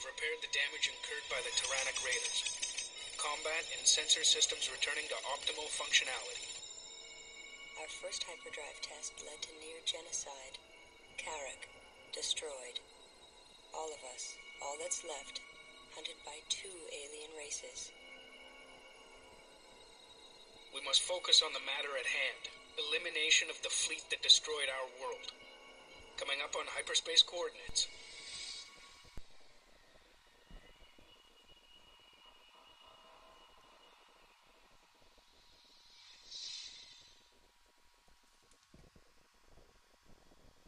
have repaired the damage incurred by the Tyrannic Raiders. Combat and sensor systems returning to optimal functionality. Our first hyperdrive test led to near genocide. Carrick, destroyed. All of us, all that's left, hunted by 2 alien races. We must focus on the matter at hand. Elimination of the fleet that destroyed our world. Coming up on hyperspace coordinates.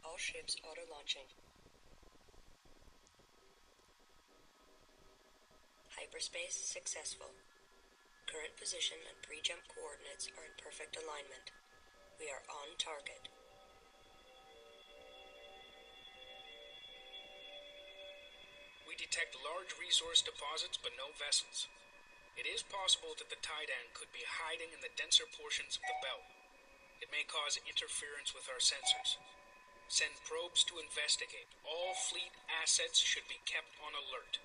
All ships auto-launching. Hyperspace successful. Current position and pre-jump coordinates are in perfect alignment. We are on target. We detect large resource deposits but no vessels. It is possible that the Titan could be hiding in the denser portions of the belt. It may cause interference with our sensors. Send probes to investigate. All fleet assets should be kept on alert.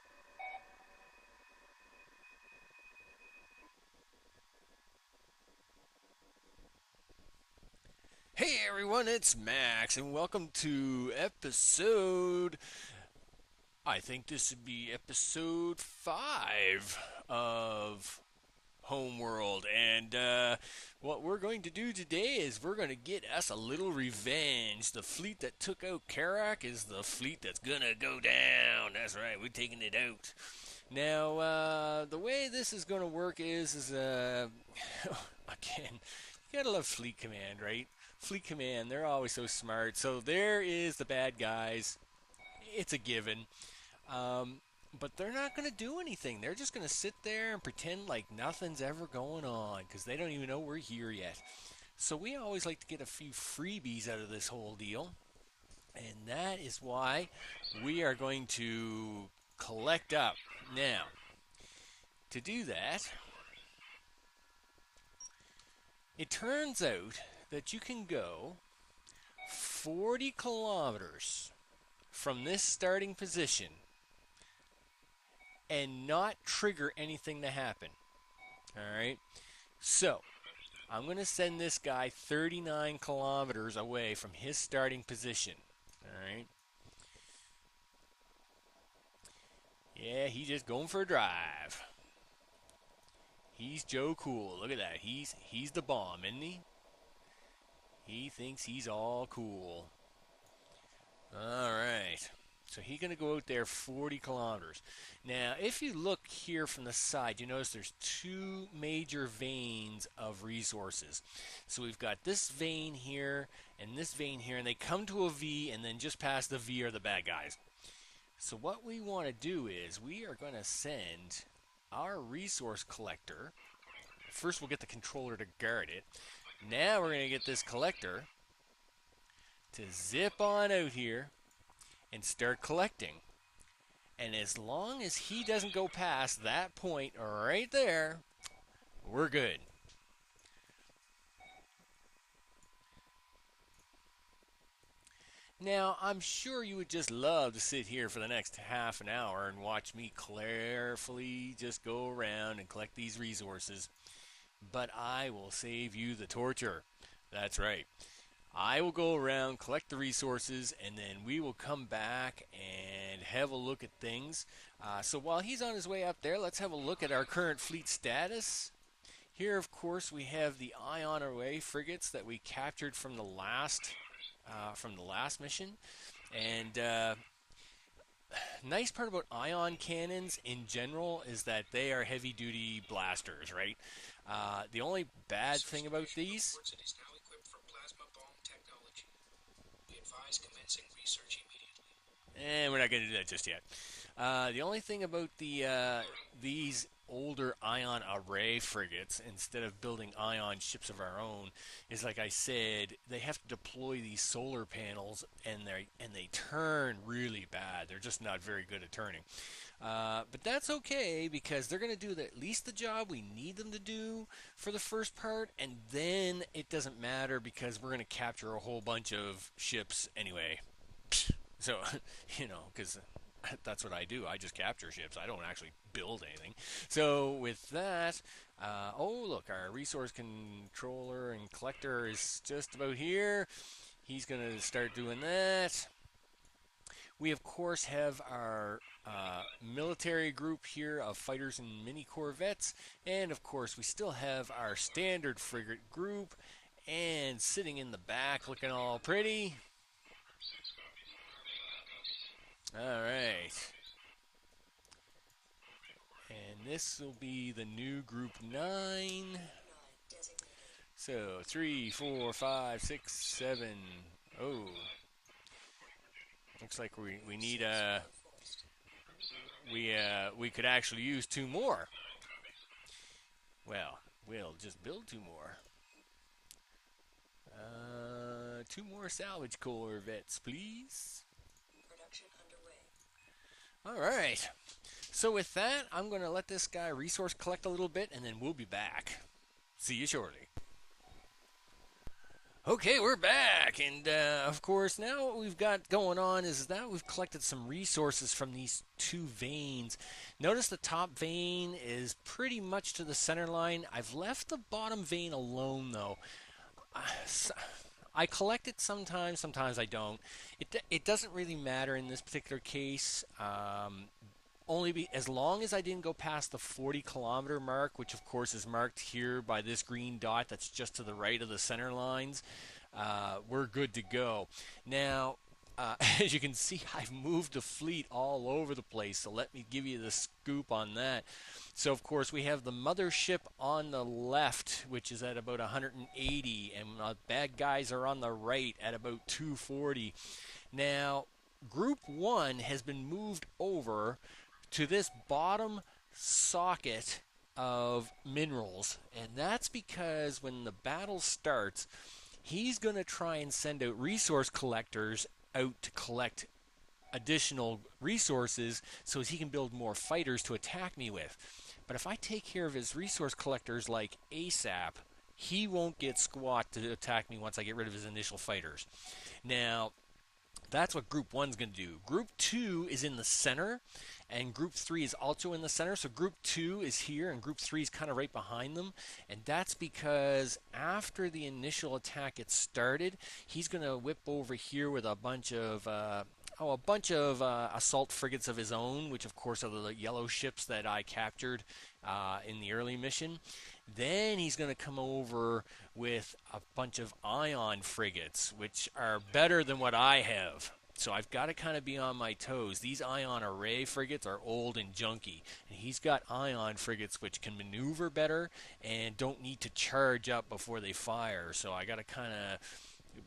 Hey everyone, it's Max, and welcome to I think this would be episode 5 of Homeworld. And what we're going to do today is we're going to get us a little revenge. The fleet that took out Karak is the fleet that's going to go down. That's right, we're taking it out. Now, the way this is going to work is again, you gotta love Fleet Command, right? Fleet Command, they're always so smart. So there is the bad guys. It's a given. But they're not going to do anything. They're just going to sit there and pretend like nothing's ever going on because they don't even know we're here yet. So we always like to get a few freebies out of this whole deal. And that is why we are going to collect up. Now, to do that, it turns out that you can go 40 kilometers from this starting position and not trigger anything to happen. Alright? So, I'm going to send this guy 39 kilometers away from his starting position. Alright? Yeah, he's just going for a drive. He's Joe Cool. Look at that. He's the bomb, isn't he? He thinks he's all cool. Alright. So he's going to go out there 40 kilometers. Now, if you look here from the side, you notice there's 2 major veins of resources. So we've got this vein here and this vein here, and they come to a V, and then just past the V are the bad guys. So what we want to do is we are going to send our resource collector. First we'll get the controller to guard it. Now we're going to get this collector to zip on out here and start collecting. And as long as he doesn't go past that point right there, we're good. Now, I'm sure you would just love to sit here for the next half an hour and watch me carefully just go around and collect these resources. But I will save you the torture. That's right. I will go around, collect the resources, and then we will come back and have a look at things. So while he's on his way up there, let's have a look at our current fleet status. Here, of course, we have the Ion Array frigates that we captured from the last mission. And nice part about ion cannons in general is that they are heavy-duty blasters, right? The only bad thing about these... we're not going to do that just yet. The only thing about these older ion array frigates, instead of building ion ships of our own, is like I said, they have to deploy these solar panels, and they turn really bad. They're just not very good at turning. But that's okay, because they're going to do at least the job we need them to do for the first part, and then it doesn't matter because we're going to capture a whole bunch of ships anyway. So, because that's what I do. I just capture ships. I don't actually build anything. So with that, oh look, our resource controller and collector is just about here. He's gonna start doing that. We of course have our military group here of fighters and mini corvettes, and of course we still have our standard frigate group. And sitting in the back, looking all pretty. All right. And this will be the new Group 9. So 3, 4, 5, 6, 7. Oh. Looks like we need we could actually use 2 more. Well, we'll just build 2 more. 2 more salvage corvettes, please. Production underway. All right. So with that, I'm going to let this guy resource collect a little bit, and then we'll be back. See you shortly. Okay, we're back, and of course, now what we've got going on is that we've collected some resources from these 2 veins. Notice the top vein is pretty much to the center line. I've left the bottom vein alone, though. I collect it sometimes, sometimes I don't. It doesn't really matter in this particular case. As long as I didn't go past the 40-kilometer mark, which of course is marked here by this green dot that's just to the right of the center lines, we're good to go. Now, as you can see, I've moved the fleet all over the place, so let me give you the scoop on that. So, of course, we have the mothership on the left, which is at about 180, and bad guys are on the right at about 240. Now, Group 1 has been moved over to this bottom socket of minerals, and that's because when the battle starts, he's going to try and send out resource collectors out to collect additional resources so he can build more fighters to attack me with. But if I take care of his resource collectors like ASAP, he won't get squat to attack me once I get rid of his initial fighters. Now, that's what Group 1's going to do. Group 2 is in the center, and Group 3 is also in the center. So Group 2 is here, and Group 3 is kind of right behind them. And that's because after the initial attack gets started, he's going to whip over here with a bunch of assault frigates of his own, which of course are the yellow ships that I captured in the early mission. Then he's going to come over with a bunch of ion frigates, which are better than what I have. So I've got to kind of be on my toes. These ion array frigates are old and junky, and he's got ion frigates which can maneuver better and don't need to charge up before they fire. So I got to kind of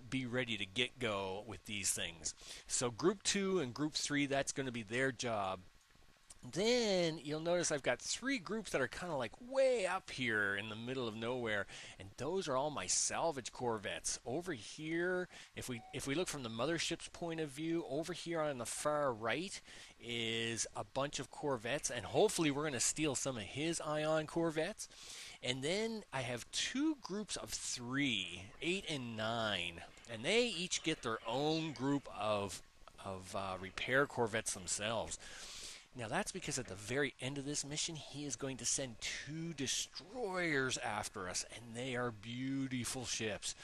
be ready to get go with these things. So Group 2 and Group 3, that's going to be their job. Then you'll notice I've got 3 groups that are kind of like way up here in the middle of nowhere, and those are all my salvage corvettes. Over here, if we look from the mothership's point of view, over here on the far right is a bunch of corvettes, and hopefully we're going to steal some of his ion corvettes. And then I have 2 groups of 3, 8 and 9, and they each get their own group of repair corvettes themselves. Now that's because at the very end of this mission, he is going to send 2 destroyers after us, and they are beautiful ships.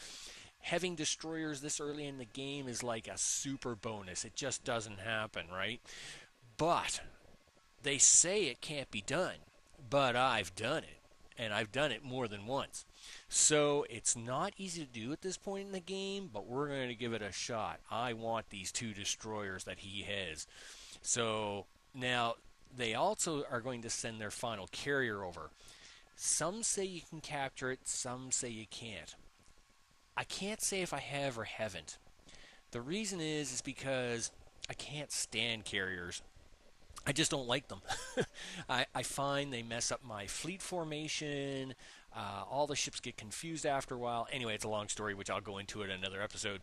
Having destroyers this early in the game is like a super bonus. It just doesn't happen, right? But they say it can't be done, but I've done it, and I've done it more than once. So it's not easy to do at this point in the game, but we're going to give it a shot. I want these 2 destroyers that he has. So now, they also are going to send their final carrier over. Some say you can capture it, some say you can't. I can't say if I have or haven't. The reason is because I can't stand carriers. I just don't like them. I find they mess up my fleet formation. All the ships get confused after a while. Anyway, it's a long story, which I'll go into in another episode.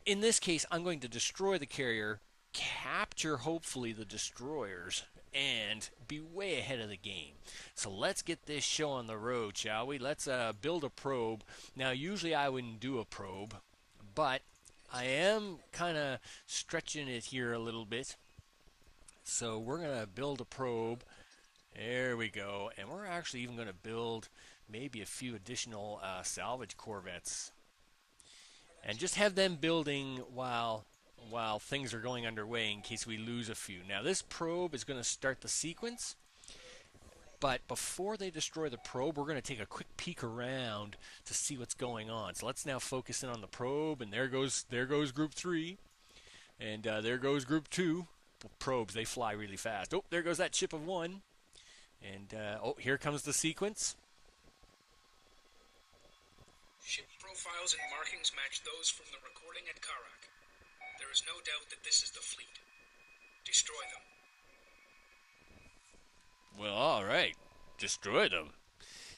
In this case, I'm going to destroy the carrier, capture hopefully the destroyers, and be way ahead of the game. So let's get this show on the road, shall we? Let's build a probe. Now usually I wouldn't do a probe, but I am kind of stretching it here a little bit, So we're going to build a probe. There we go. And we're actually even going to build maybe a few additional salvage corvettes. And just have them building while things are going underway in case we lose a few. Now this probe is going to start the sequence. But before they destroy the probe, we're going to take a quick peek around to see what's going on. So let's now focus in on the probe, and there goes Group 3, and there goes Group 2. Probes, they fly really fast. Oh, there goes that ship of 1, and oh, here comes the sequence. Ship profiles and markings match those from the recording at Karak. There is no doubt that this is the fleet. Destroy them. Well, all right. Destroy them.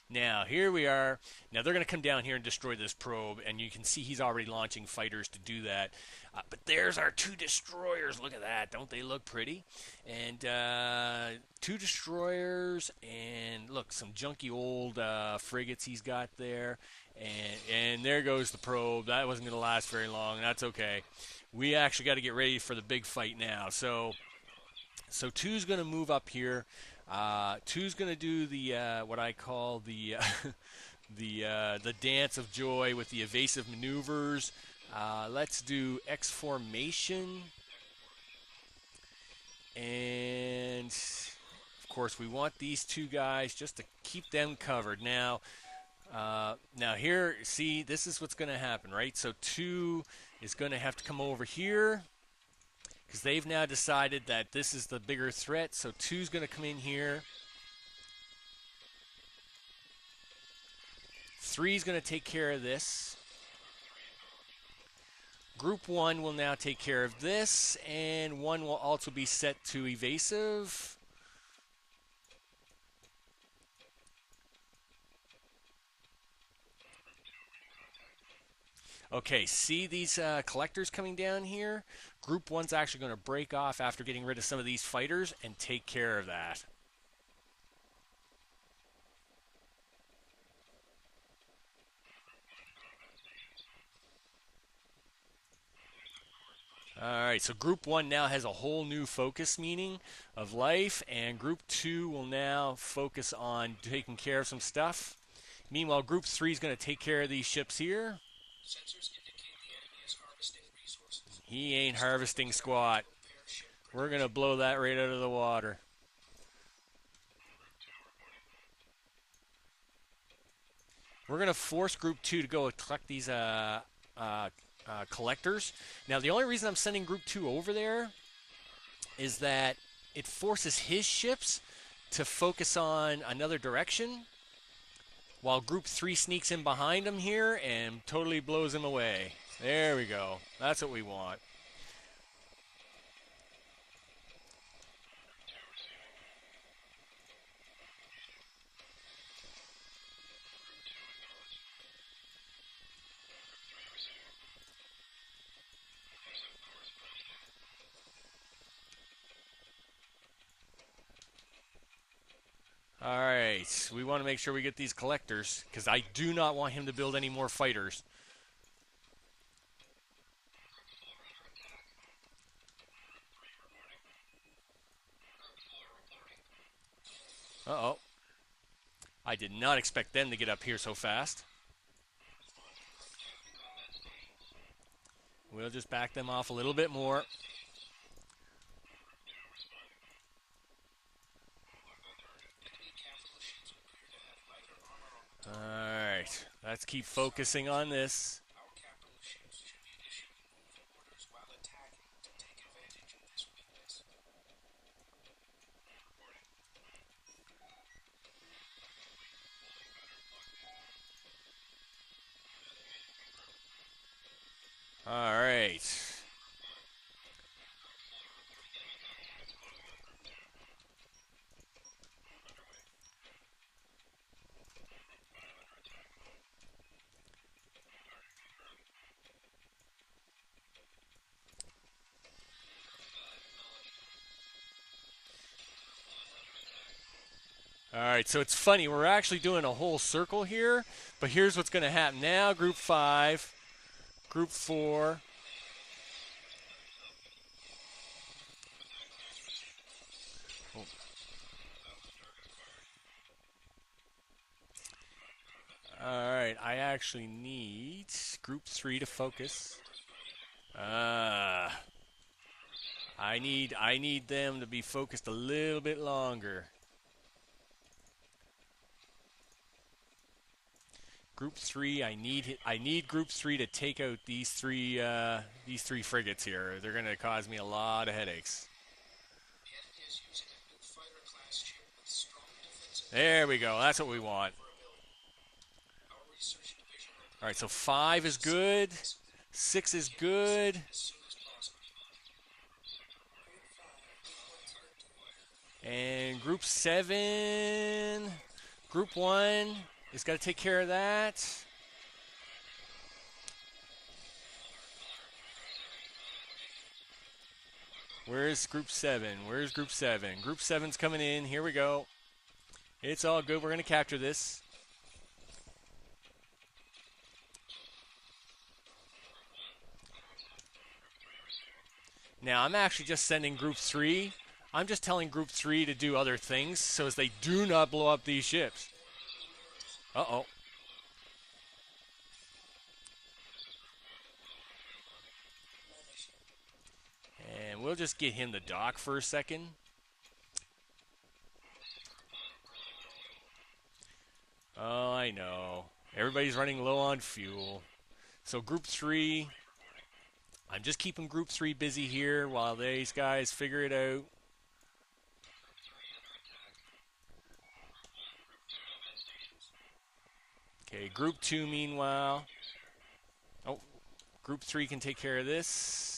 Now, here we are. Now, they're going to come down here and destroy this probe, and you can see he's already launching fighters to do that. But there's our 2 destroyers. Look at that. Don't they look pretty? And 2 destroyers, and look, some junky old frigates he's got there. And there goes the probe. That wasn't going to last very long. That's okay. We actually got to get ready for the big fight now. So 2's going to move up here. 2's going to do the what I call the the dance of joy with the evasive maneuvers. Let's do X formation, and of course we want these 2 guys just to keep them covered. Now here, see, this is what's going to happen, right? So 2 is going to have to come over here, because they've now decided that this is the bigger threat. So 2's going to come in here. 3's going to take care of this. Group 1 will now take care of this, and 1 will also be set to evasive. Okay, see these collectors coming down here? Group 1's actually going to break off after getting rid of some of these fighters and take care of that. Alright, so Group 1 now has a whole new focus meaning of life, and Group 2 will now focus on taking care of some stuff. Meanwhile, Group 3 is going to take care of these ships here. Sensors indicate the enemy is harvesting resources. He ain't harvesting squat. We're going to blow that right out of the water. We're going to force Group 2 to go collect these collectors. Now, the only reason I'm sending Group 2 over there is that it forces his ships to focus on another direction, while Group 3 sneaks in behind him here and totally blows him away. There we go. That's what we want. Alright, we want to make sure we get these collectors, because I do not want him to build any more fighters. Uh-oh. I did not expect them to get up here so fast. We'll just back them off a little bit more. Alright, let's keep focusing on this. Our capital ships should be issuing move orders while attacking to take advantage of this weakness. Alright. Alright, so it's funny, we're actually doing a whole circle here, but here's what's going to happen now. Group 5, Group 4. Alright, I actually need Group 3 to focus. I need them to be focused a little bit longer. Group 3, I need Group 3 to take out these three frigates here. They're gonna cause me a lot of headaches. The enemy is using a new fighter class ship with strong defensive There we go. That's what we want. maneuverability. Our research division will Alright, so 5 is good. 6 is good. as soon as possible. And Group 7. Group 1 has got to take care of that. Where's Group 7? Where's Group 7? Group 7's coming in. Here we go. It's all good. We're going to capture this. Now, I'm actually just sending Group 3. I'm just telling Group 3 to do other things so as they do not blow up these ships. Uh-oh. And we'll just get him to dock for a second. Oh, I know. Everybody's running low on fuel. So Group 3, I'm just keeping Group 3 busy here while these guys figure it out. Okay, Group 2 meanwhile. Oh, Group 3 can take care of this.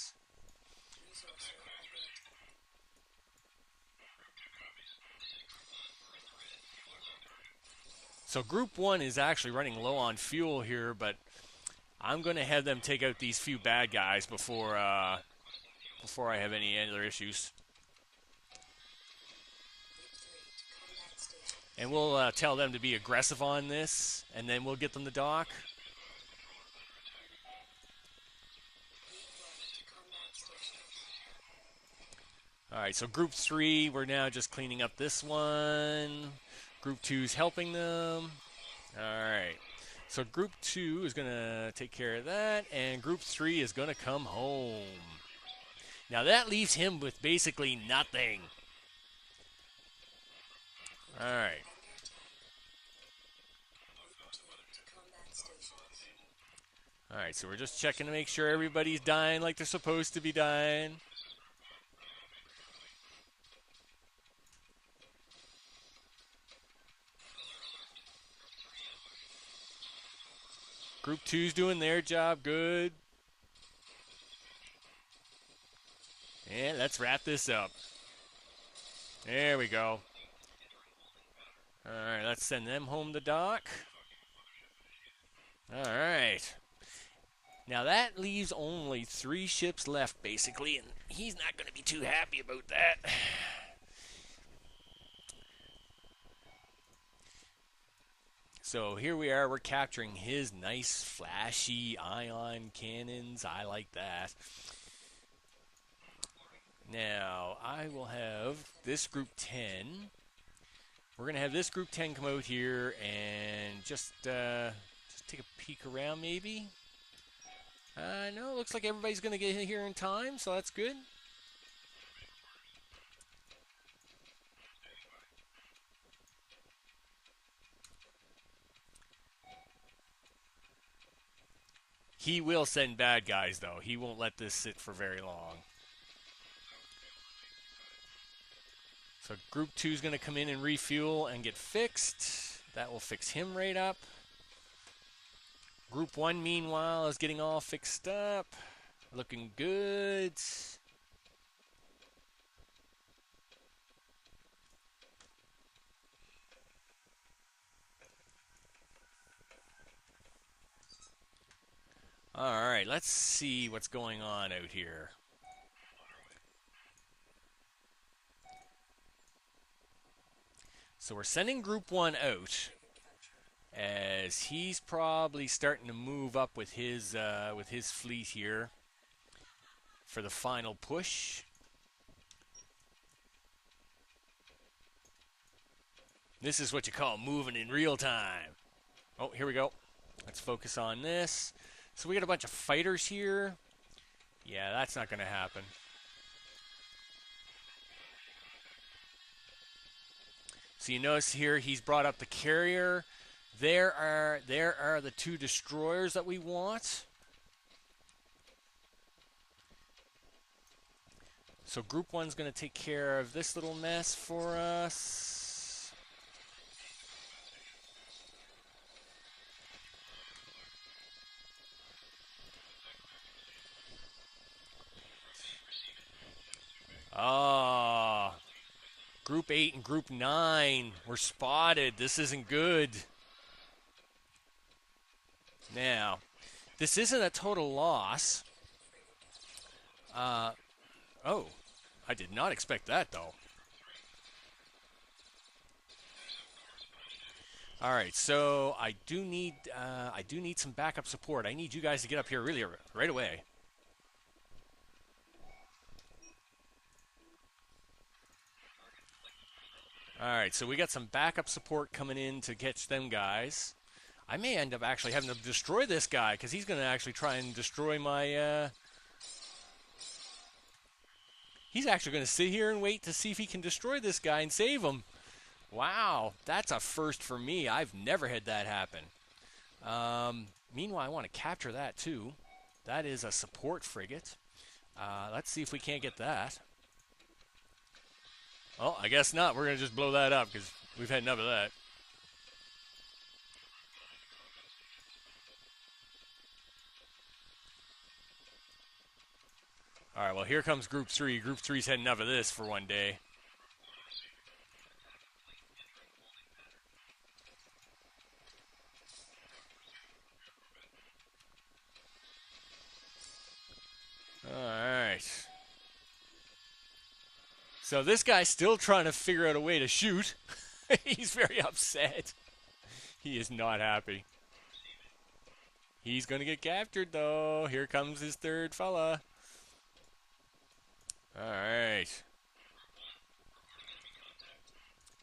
So Group 1 is actually running low on fuel here, but I'm going to have them take out these few bad guys before I have any other issues. And we'll tell them to be aggressive on this, and then we'll get them to dock. Alright, so Group 3, we're now just cleaning up this one. Group 2's helping them. Alright, so Group 2 is going to take care of that, and Group 3 is going to come home. Now that leaves him with basically nothing. Alright. Alright, so we're just checking to make sure everybody's dying like they're supposed to be dying. Group 2's doing their job good. And let's wrap this up. There we go. Alright, let's send them home to dock. Alright. Now that leaves only 3 ships left, basically, and he's not going to be too happy about that. So here we are, we're capturing his nice flashy ion cannons. I like that. Now, I will have this Group 10. We're going to have this Group 10 come out here and just take a peek around maybe. No, it looks like everybody's going to get here in time, so that's good. He will send bad guys, though. He won't let this sit for very long. So Group 2 is going to come in and refuel and get fixed. That will fix him right up. Group 1, meanwhile, is getting all fixed up. Looking good. Alright, let's see what's going on out here. So we're sending Group 1 out, as he's probably starting to move up with his fleet here for the final push. This is what you call moving in real time. Oh, here we go. Let's focus on this. So we got a bunch of fighters here. Yeah, that's not going to happen. So you notice here he's brought up the carrier. There are the 2 destroyers that we want. So Group 1's going to take care of this little mess for us. Ah, Group 8 and Group 9 were spotted. This isn't good. Now, this isn't a total loss. Oh, I did not expect that, though. All right, so I do need some backup support. I need you guys to get up here really right away. All right, so we got some backup support coming in to catch them guys. I may end up actually having to destroy this guy because he's going to actually try and destroy my. He's actually going to sit here and wait to see if he can destroy this guy and save him. Wow, that's a first for me. I've never had that happen. Meanwhile, I want to capture that too. That is a support frigate. Let's see if we can't get that. Oh, I guess not. We're going to just blow that up because we've had enough of that. All right, well, here comes Group 3. Group 3's had enough of this for one day. All right. So this guy's still trying to figure out a way to shoot. He's very upset. He is not happy. He's going to get captured, though. Here comes his third fella. All right.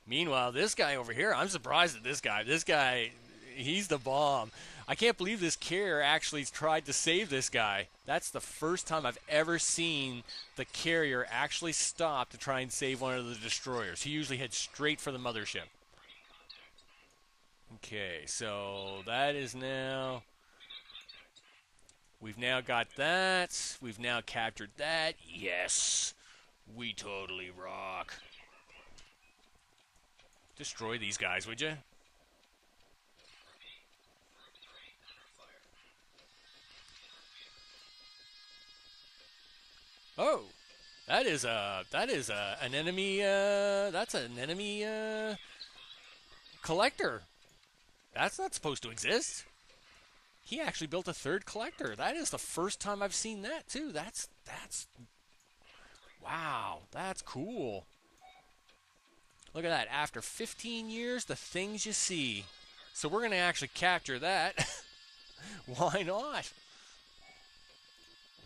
Meanwhile, this guy over here, I'm surprised at this guy. This guy, he's the bomb. I can't believe this carrier actually tried to save this guy. That's the first time I've ever seen the carrier actually stop to try and save one of the destroyers. He usually heads straight for the mothership. Okay, so that is now... We've now got that. We've now captured that. Yes, we totally rock. Destroy these guys, would you? Oh, that is an enemy. That's an enemy collector. That's not supposed to exist. He actually built a third collector. That is the first time I've seen that too. That's wow. That's cool. Look at that. After 15 years, the things you see. So we're going to actually capture that. Why not?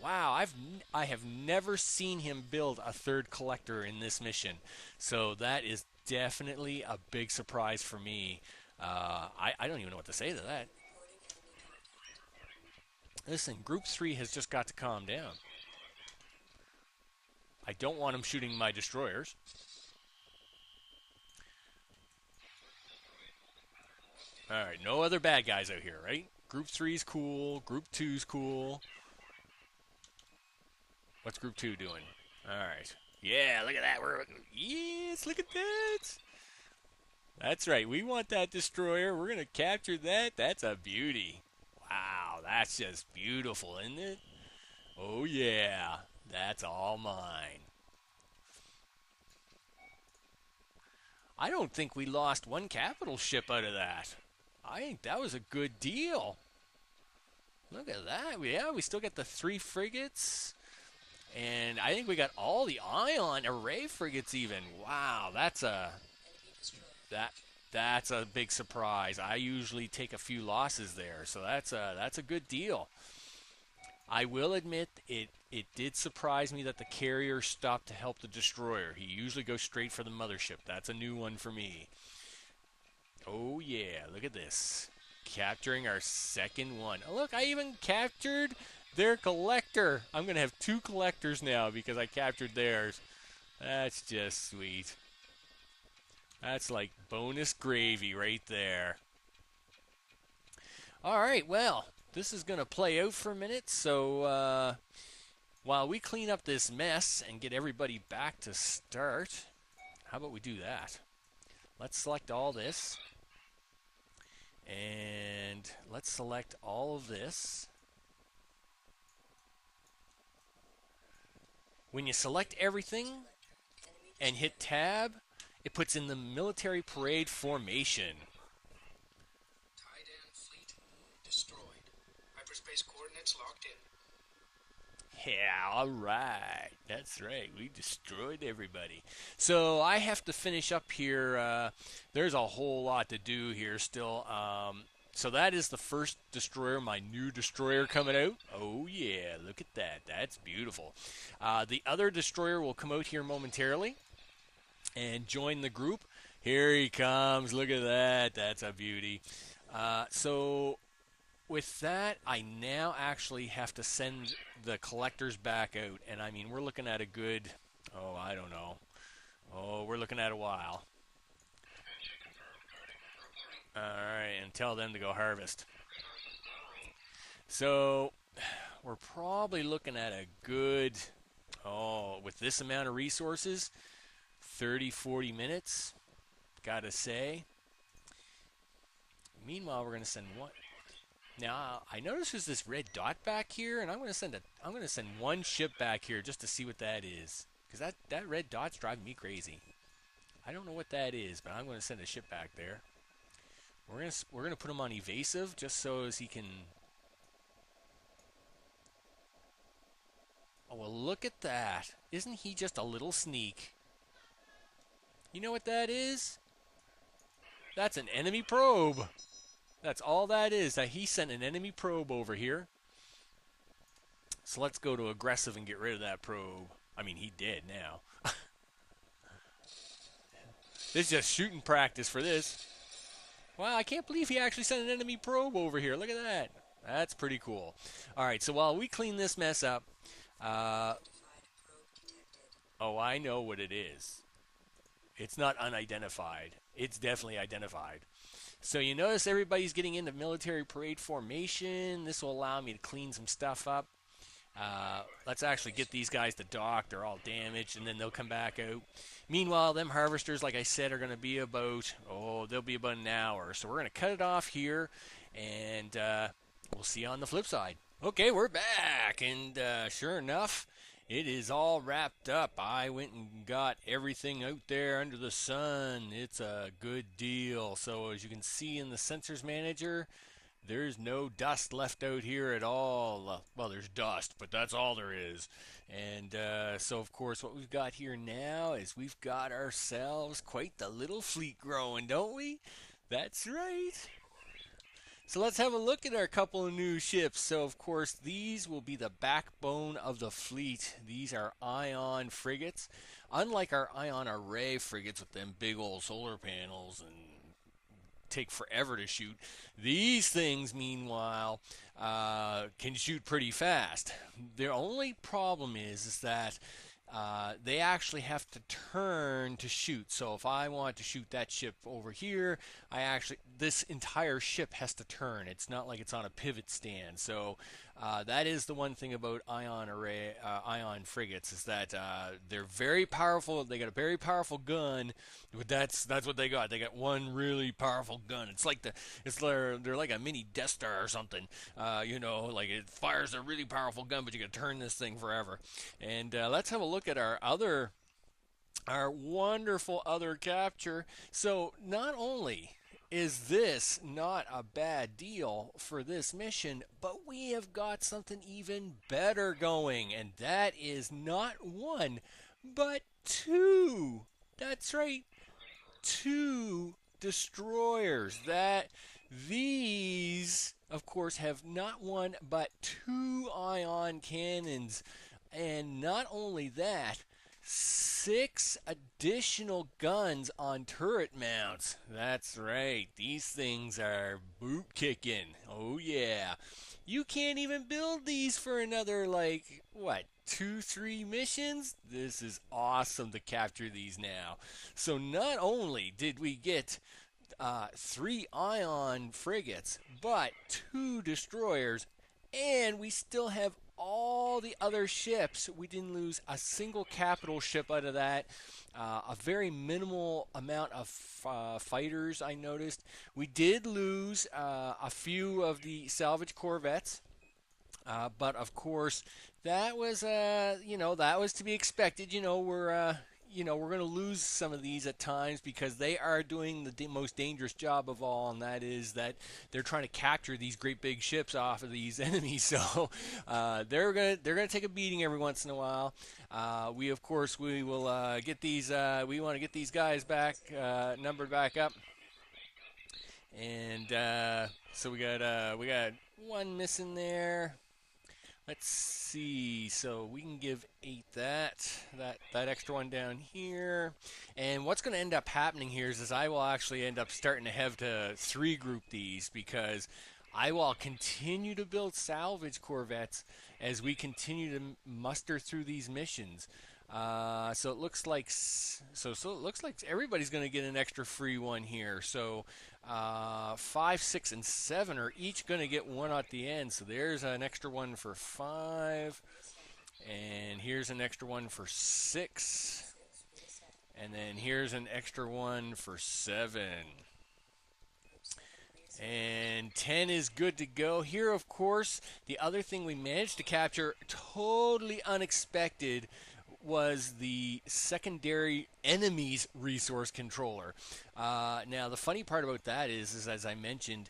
Wow, I have never seen him build a third collector in this mission. So that is definitely a big surprise for me. I don't even know what to say to that. Listen, Group 3 has just got to calm down. I don't want him shooting my destroyers. Alright, no other bad guys out here, right? Group 3's cool. Group 2's cool. What's Group 2 doing? Alright. Yeah, look at that. Yes, look at that. That's right. We want that destroyer. We're going to capture that. That's a beauty. Wow, that's just beautiful, isn't it? Oh, yeah. That's all mine. I don't think we lost one capital ship out of that. I think that was a good deal. Look at that. Yeah, we still got the 3 frigates. And I think we got all the ion array frigates even. Wow, that's a big surprise. I usually take a few losses there, so that's a good deal. I will admit it did surprise me that the carrier stopped to help the destroyer. He usually goes straight for the mothership. That's a new one for me. Oh yeah, look at this. capturing our second one. Oh, look, I even captured their collector. I'm going to have 2 collectors now because I captured theirs. That's just sweet. That's like bonus gravy right there. All right, well, this is going to play out for a minute. So while we clean up this mess and get everybody back to start, how about we do that? Let's select all this. And let's select all of this. When you select everything and hit tab, it puts in the military parade formation. Taidan fleet destroyed. Hyperspace coordinates locked in. Yeah, all right. That's right. We destroyed everybody. So I have to finish up here. There's a whole lot to do here still. So that is the first destroyer, my new destroyer coming out. Oh, yeah. Look at that. That's beautiful. The other destroyer will come out here momentarily and join the group. Here he comes. Look at that. That's a beauty. So with that, I now actually have to send the collectors back out. And I mean, we're looking at a good, I don't know. We're looking at a while. All right, and tell them to go harvest. So we're probably looking at a good, with this amount of resources, 30, 40 minutes, gotta say. Meanwhile, we're gonna send one. Now I notice there's this red dot back here, and I'm gonna send one ship back here just to see what that is, because that red dot's driving me crazy. I don't know what that is, but I'm gonna send a ship back there. We're gonna put him on evasive just so as he can. Oh well, look at that! Isn't he just a little sneak? You know what that is? That's an enemy probe. That's all that is. That he sent an enemy probe over here. So let's go to aggressive and get rid of that probe. I mean, he did now. This is just shooting practice for this. Wow, I can't believe he actually sent an enemy probe over here. Look at that. That's pretty cool. All right, so while we clean this mess up, I know what it is. It's not unidentified. It's definitely identified. So you notice everybody's getting into military parade formation. This will allow me to clean some stuff up. Let's actually get these guys to dock. They're all damaged, and then they'll come back out. Meanwhile, them harvesters, like I said, are going to be they'll be about an hour. So we're going to cut it off here, and we'll see you on the flip side. Okay, we're back, and sure enough, it is all wrapped up. I went and got everything out there under the sun. It's a good deal. So as you can see in the sensors manager, there's no dust left out here at all. Well, there's dust, but that's all there is. And so, of course, what we've got here now is we've got ourselves quite the little fleet growing, don't we? That's right. So let's have a look at our couple of new ships. So, of course, these will be the backbone of the fleet. These are ion frigates. Unlike our ion array frigates with them big old solar panels and take forever to shoot, these things, meanwhile, can shoot pretty fast. Their only problem is that they actually have to turn to shoot. So if I want to shoot that ship over here, this entire ship has to turn. It's not like it's on a pivot stand. So that is the one thing about ion frigates, is that they're very powerful. They got a very powerful gun, but that's what they got. They got one really powerful gun. They're like a mini Death Star or something. Like it fires a really powerful gun, but you can turn this thing forever. And let's have a look at our wonderful other capture. So not only is this not a bad deal for this mission, but we have got something even better going, and that is not one, but two. That's right, two destroyers. These, of course, have not one, but two ion cannons. And not only that, 6 additional guns on turret mounts. That's right. These things are boot kicking. Oh, yeah. You can't even build these for another, like, what, 2, 3 missions? This is awesome to capture these now. So, not only did we get 3 ion frigates, but 2 destroyers, and we still have all the other ships. We didn't lose a single capital ship out of that. A very minimal amount of fighters, I noticed. We did lose a few of the salvage corvettes, but of course, that was that was to be expected. We're going to lose some of these at times because they are doing the most dangerous job of all, and that is that they're trying to capture these great big ships off of these enemies. So they're gonna take a beating every once in a while. We will get these. We want to get these guys back numbered back up, and so we got one missing there. Let's see. So we can give 8 that extra one down here. And what's going to end up happening here is I will actually end up starting to have to 3 group these because I will continue to build salvage corvettes as we continue to muster through these missions. So it looks like everybody's going to get an extra free one here. So 5, 6, and 7 are each going to get one at the end. So there's an extra one for 5, and here's an extra one for 6, and then here's an extra one for 7. And 10 is good to go. Here, of course, the other thing we managed to capture, totally unexpected, was the secondary enemy's resource controller. Now, the funny part about that is as I mentioned,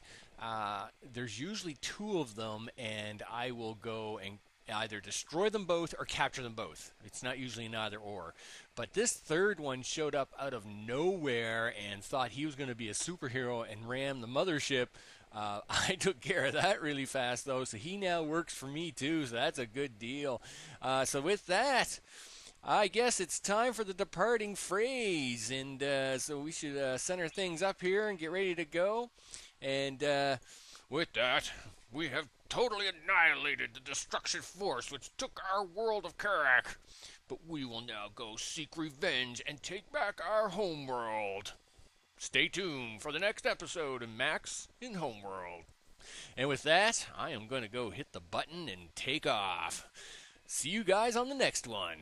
there's usually 2 of them, and I will go and either destroy them both or capture them both. It's not usually an either or. But this third one showed up out of nowhere and thought he was going to be a superhero and ram the mothership. I took care of that really fast, though, so he now works for me, too, so that's a good deal. So with that, I guess it's time for the departing phrase, and so we should center things up here and get ready to go. And with that, we have totally annihilated the destruction force which took our world of Karak. But we will now go seek revenge and take back our homeworld. Stay tuned for the next episode of Max in Homeworld. And with that, I am going to go hit the button and take off. See you guys on the next one.